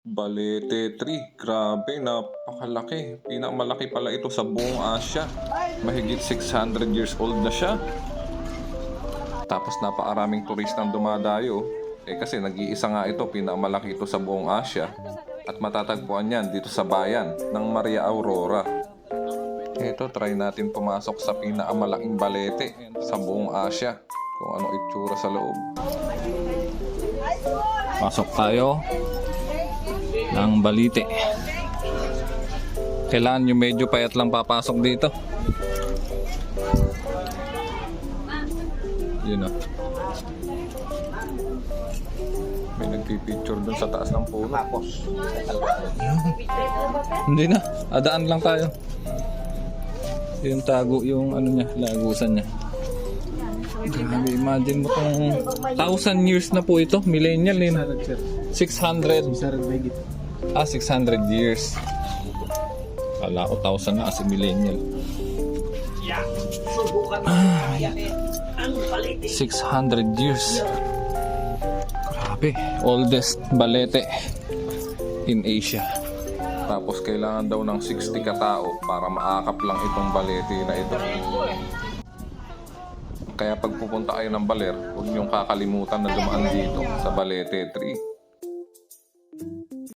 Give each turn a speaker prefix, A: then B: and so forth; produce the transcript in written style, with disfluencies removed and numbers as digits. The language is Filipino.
A: Balete tree, grabe, napakalaki. Pinakamalaki pala ito sa buong Asya. Mahigit 600 years old na siya. Tapos napakaraming turistang dumadayo. Kasi nag-iisa nga ito, pinakamalaki ito sa buong Asya. At matatagpuan yan dito sa bayan ng Maria Aurora. Ito, try natin pumasok sa pinakamalaking balete sa buong Asya. Kung ano itsura sa loob. Pasok tayo ng balite. Kailangan nyo medyo payat lang papasok dito. Yun o. May nagpipicture dun sa taas ng puno. Hindi na, adaan lang tayo. Yung tago, yung ano niya, lagusan niya. Grabe, imagine mo kung 1,000 years na po ito, millennial eh. 600 years. Kala ko 1,000 na kasi millennial. 600 years. Grabe, oldest balete in Asia. Tapos kailangan daw ng 60 katao para maakap lang itong balete na ito. Kaya pag pupunta kayo ng Baler, huwag niyong kakalimutan na dumaan dito sa Balete Tree.